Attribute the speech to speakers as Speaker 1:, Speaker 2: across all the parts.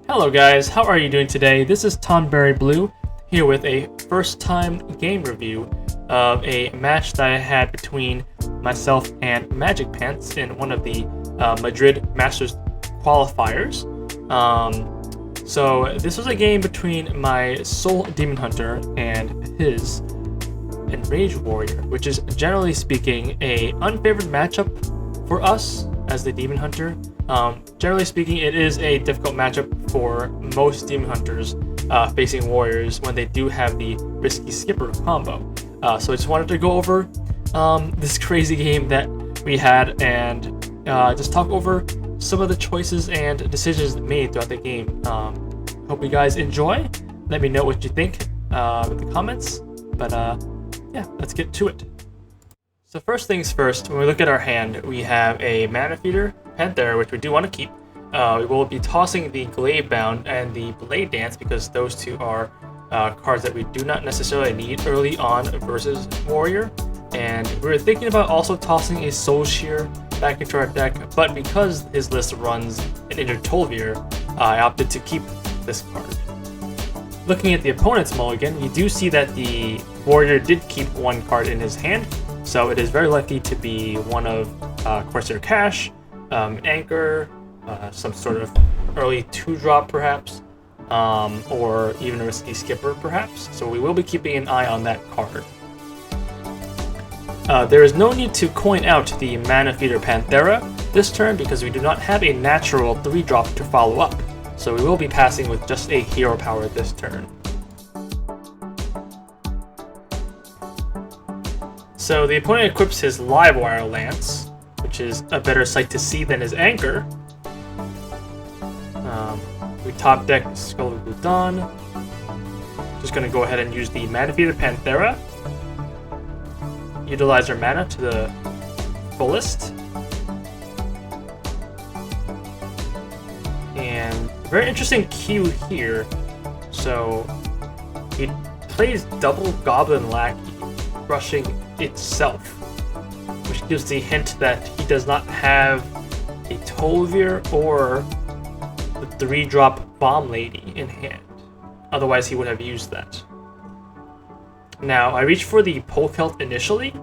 Speaker 1: Hello guys, how are you doing today? This is Tonberry Blue here with a first time game review of a match that I had between myself and Magic Pants in one of the Madrid Masters Qualifiers. So this was a game between my Soul Demon Hunter and his Enrage Warrior, which is generally speaking a unfavored matchup for us as the Demon Hunter. Generally speaking, it is a difficult matchup for most Demon Hunters facing Warriors when they do have the Risky Skipper combo. So I just wanted to go over this crazy game that we had and just talk over some of the choices and decisions made throughout the game. Hope you guys enjoy. Let me know what you think in the comments. But yeah, let's get to it. So first things first, when we look at our hand, we have a Mana Feeder, Panthera, which we do want to keep. We will be tossing the Glaive Bound and the Blade Dance because those two are cards that we do not necessarily need early on versus Warrior. And we were thinking about also tossing a Soul Shear back into our deck, but because his list runs an Injured Tol'vir, I opted to keep this card. Looking at the opponent's mulligan, we do see that the Warrior did keep one card in his hand, so it is very likely to be one of Corsair Cash, Anchor, some sort of early 2-drop perhaps, or even a Risky Skipper perhaps. So we will be keeping an eye on that card. There is no need to coin out the Mana Feeder Panthera this turn because we do not have a natural 3-drop to follow up. So we will be passing with just a Hero Power this turn. So the opponent equips his Livewire Lance, which is a better sight to see than his Anchor. We top deck Skull of Gluton. Just going to go ahead and use the Mana Feeder Panthera. Utilize our mana to the fullest. And very interesting cue here. So he plays double Goblin Lackey, crushing itself, which gives the hint that he does not have a Tol'vir or the 3-drop Bomb Lady in hand. Otherwise, he would have used that. Now, I reached for the Polkelt initially,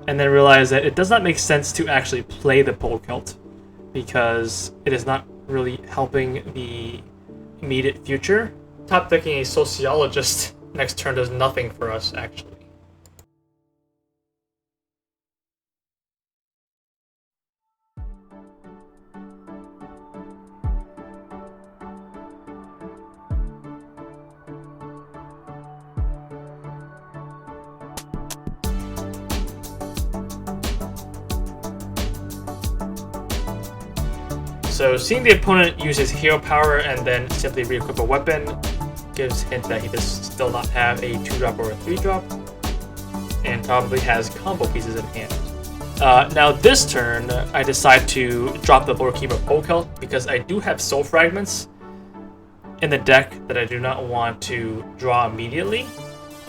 Speaker 1: and then realized that it does not make sense to actually play the Polkelt because it is not really helping the immediate future. Top decking a Sociologist next turn does nothing for us, actually. So seeing the opponent use his Hero Power and then simply re-equip a weapon gives hint that he does still not have a 2-drop or a 3-drop, and probably has combo pieces in hand. Now this turn, I decide to drop the Lord Keeper Polkelt because I do have Soul Fragments in the deck that I do not want to draw immediately.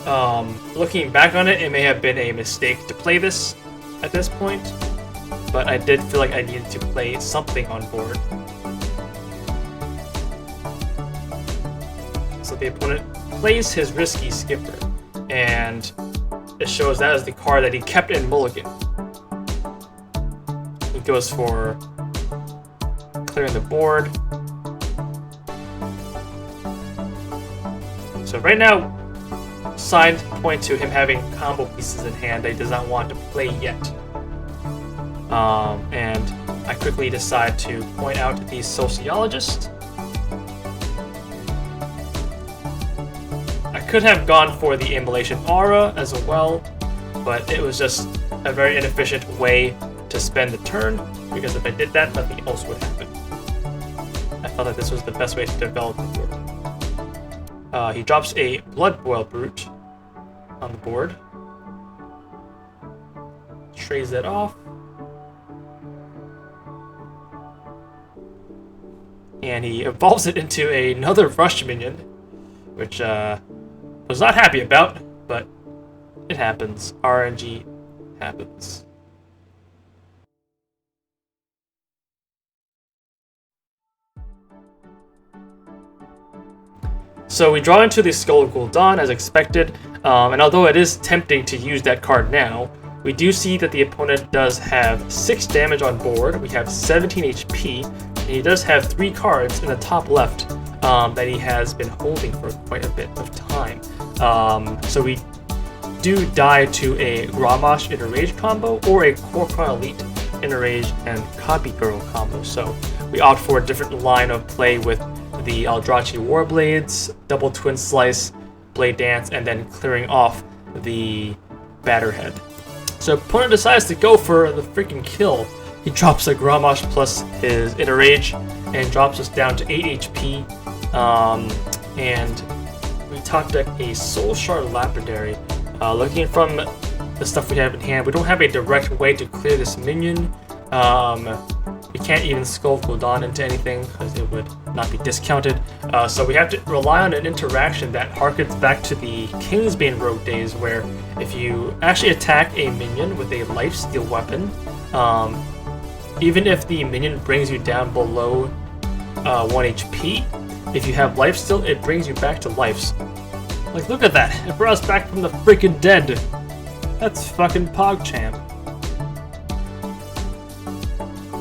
Speaker 1: Looking back on it, it may have been a mistake to play this at this point, but I did feel like I needed to play something on board. So the opponent plays his Risky Skipper, and it shows that is the card that he kept in mulligan. He goes for clearing the board. So right now, signs point to him having combo pieces in hand that he does not want to play yet. And I quickly decide to point out the Sociologist. I could have gone for the Immolation Aura as well, but it was just a very inefficient way to spend the turn, because if I did that, nothing else would happen. I felt that this was the best way to develop the board. He drops a Blood Boil Brute on the board. Trades that off. And he evolves it into another Rush Minion, which was not happy about, but it happens. RNG happens. So we draw into the Skull of Gul'dan as expected, and although it is tempting to use that card now, we do see that the opponent does have 6 damage on board, we have 17 HP, and he does have 3 cards in the top left that he has been holding for quite a bit of time. So we do die to a Grommash Enrage combo or a Kor'kron Elite Enrage and Copy Girl combo. So we opt for a different line of play with the Eldrachi Warblades, double Twin Slice, Blade Dance, and then clearing off the Batterhead. So opponent decides to go for the freaking kill. He drops a Grommash plus his Enrage and drops us down to 8 HP. And we top deck a Soul Shard Lapidary. Looking from the stuff we have in hand, we don't have a direct way to clear this minion. We can't even Skull of Gul'dan into anything because it would not be discounted. So we have to rely on an interaction that harkens back to the Kingsbane Rogue days, where if you actually attack a minion with a lifesteal weapon, even if the minion brings you down below 1 HP, if you have lifesteal, it brings you back to life. Like, look at that! It brought us back from the freaking dead! That's fucking PogChamp.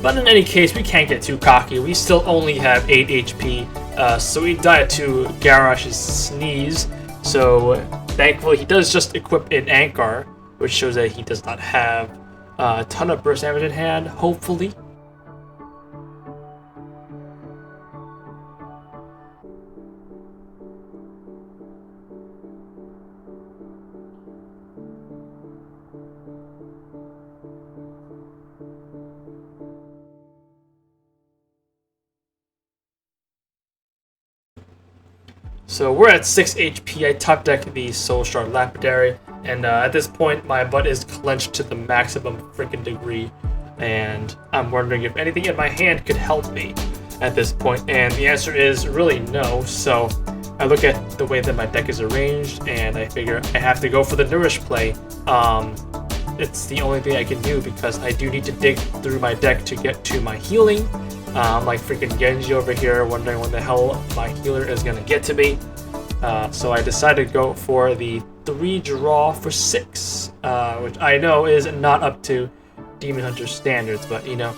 Speaker 1: But in any case, we can't get too cocky. We still only have 8 HP, so we die to Garrosh's Sneeze. So thankfully, he does just equip an Ankar, which shows that he does not have a ton of burst damage in hand, hopefully. So we're at 6 HP, I top deck the Soul Shard Lapidary, and at this point my butt is clenched to the maximum freaking degree, and I'm wondering if anything in my hand could help me at this point, and the answer is really no. So I look at the way that my deck is arranged, and I figure I have to go for the Nourish play. It's the only thing I can do because I do need to dig through my deck to get to my healing. Like freaking Genji over here, wondering when the hell my healer is gonna get to me. So I decided to go for the 3 draw for 6, which I know is not up to Demon Hunter standards, but you know,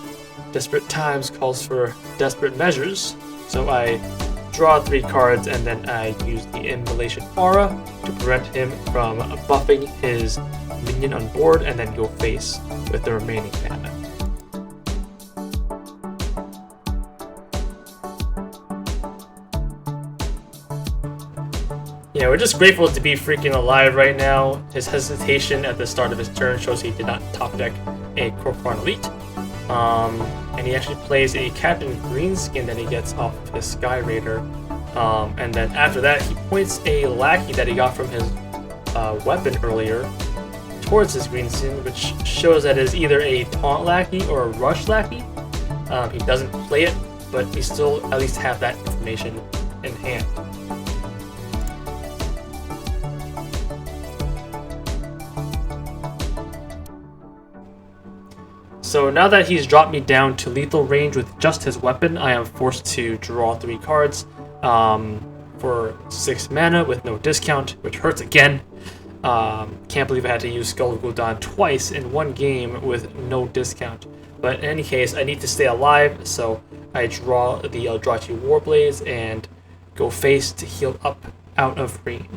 Speaker 1: desperate times calls for desperate measures. So I draw 3 cards and then I use the Immolation Aura to prevent him from buffing his minion on board, and then go face with the remaining mana. Yeah, we're just grateful to be freaking alive right now. His hesitation at the start of his turn shows he did not top deck a Kor'kron Elite. And he actually plays a Captain Greenskin that he gets off of his Sky Raider. And then after that, he points a Lackey that he got from his weapon earlier towards his Greenskin, which shows that it is either a Taunt Lackey or a Rush Lackey. He doesn't play it, but we still at least have that information in hand. So now that he's dropped me down to lethal range with just his weapon, I am forced to draw 3 cards for 6 mana with no discount, which hurts again. Can't believe I had to use Skull of Gul'dan twice in one game with no discount. But in any case, I need to stay alive, so I draw the Eldrachi Warblades and go face to heal up out of range.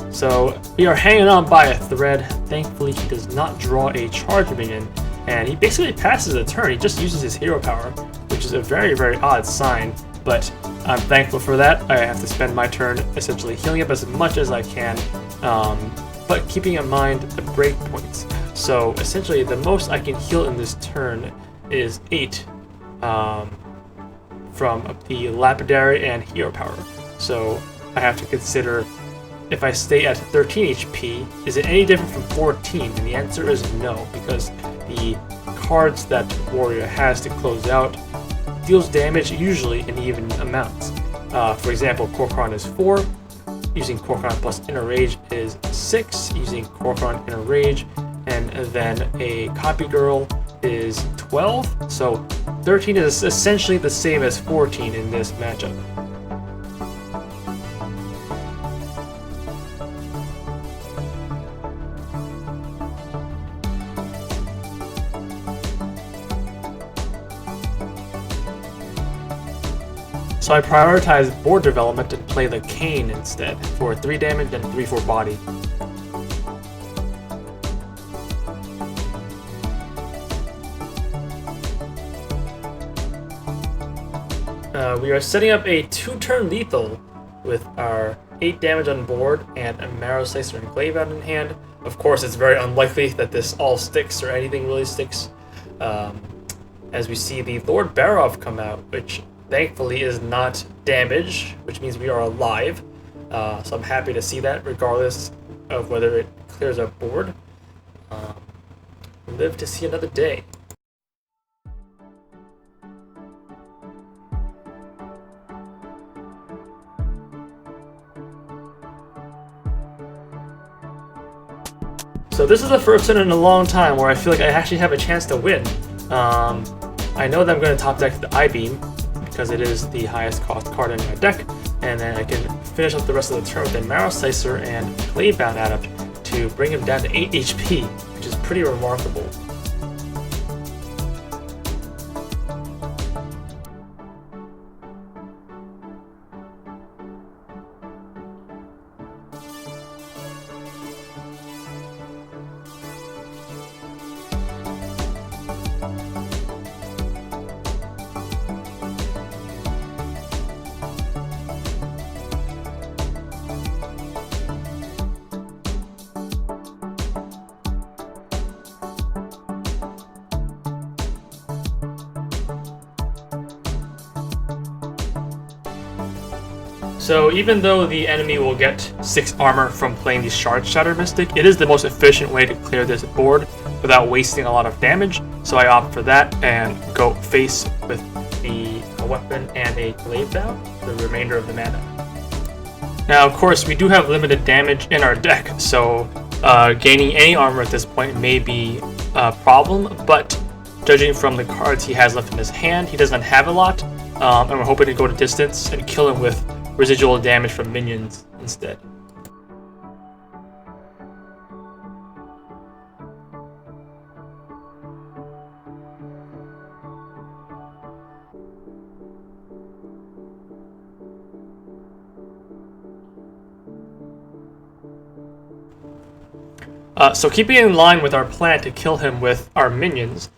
Speaker 1: So we are hanging on by a thread. Thankfully, he does not draw a charge minion, and he basically passes a turn. He just uses his hero power, which is a very, very odd sign, but I'm thankful for that. I have to spend my turn essentially healing up as much as I can, but keeping in mind the breakpoints. So essentially, the most I can heal in this turn is 8 from the Lapidary and hero power. So I have to consider, if I stay at 13 HP, is it any different from 14? And the answer is no, because the cards that Warrior has to close out deals damage usually in even amounts. For example, Kor'kron is 4, using Core Front plus Enrage is 6 using Core Front Enrage, and then a Copy Girl is 12. So 13 is essentially the same as 14 in this matchup. So I prioritize board development and play the Cane instead for 3 damage and 3 for body. We are setting up a 2-turn lethal with our 8 damage on board and a Marrow Slicer and Glaive out in hand. Of course, it's very unlikely that this all sticks or anything really sticks. As we see the Lord Barov come out, which thankfully is not damaged, which means we are alive. So I'm happy to see that, regardless of whether it clears our board. Live to see another day. So this is the first turn in a long time where I feel like I actually have a chance to win. I know that I'm going to top deck the I-Beam, because it is the highest cost card in my deck, and then I can finish up the rest of the turn with a Marrow Slicer and Glaive Bound Adept to bring him down to 8 HP, which is pretty remarkable. So even though the enemy will get 6 armor from playing the Shard Shatter Mystic, it is the most efficient way to clear this board without wasting a lot of damage. So I opt for that and go face with the weapon and a Glaive Bound, the remainder of the mana. Now, of course, we do have limited damage in our deck, so gaining any armor at this point may be a problem, but judging from the cards he has left in his hand, he doesn't have a lot, and we're hoping to go to distance and kill him with residual damage from minions instead. So keeping in line with our plan to kill him with our minions,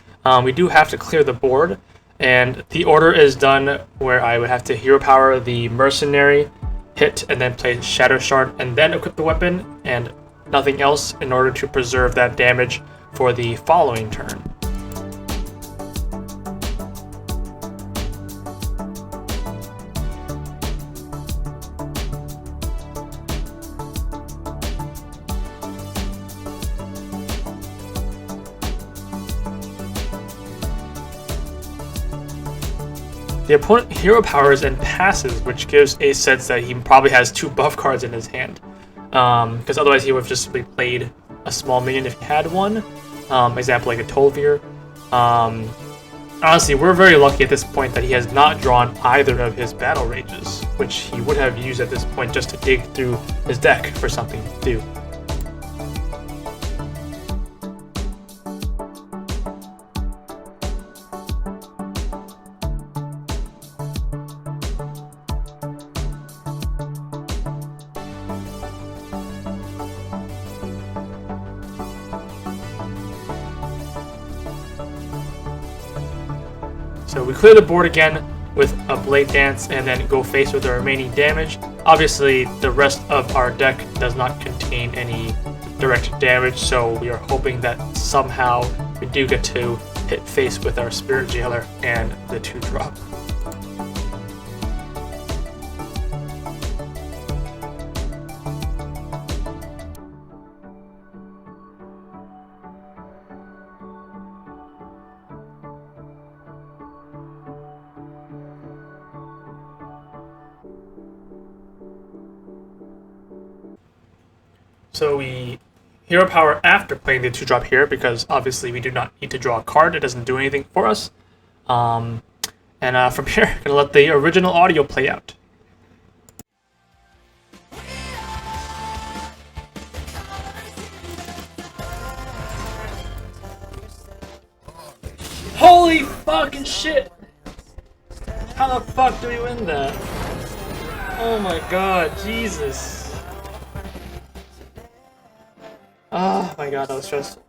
Speaker 1: we do have to clear the board, and the order is done where I would have to hero power the mercenary, hit, and then play Shadow Shard, and then equip the weapon, and nothing else in order to preserve that damage for the following turn. The opponent hero powers and passes, which gives a sense that he probably has 2 buff cards in his hand. Because otherwise he would have just simply played a small minion if he had one. Example like a Tolvir. Honestly, we're very lucky at this point that he has not drawn either of his Battle Rages, which he would have used at this point just to dig through his deck for something to do. So we clear the board again with a Blade Dance and then go face with the remaining damage. Obviously, the rest of our deck does not contain any direct damage, so we are hoping that somehow we do get to hit face with our Spirit Jailer and the 2-drop. So we hero power after playing the 2-drop here because obviously we do not need to draw a card. It doesn't do anything for us. And from here, gonna let the original audio play out. Holy fucking shit! How the fuck do we win that? Oh my god, Jesus. Oh my god, that was stressful.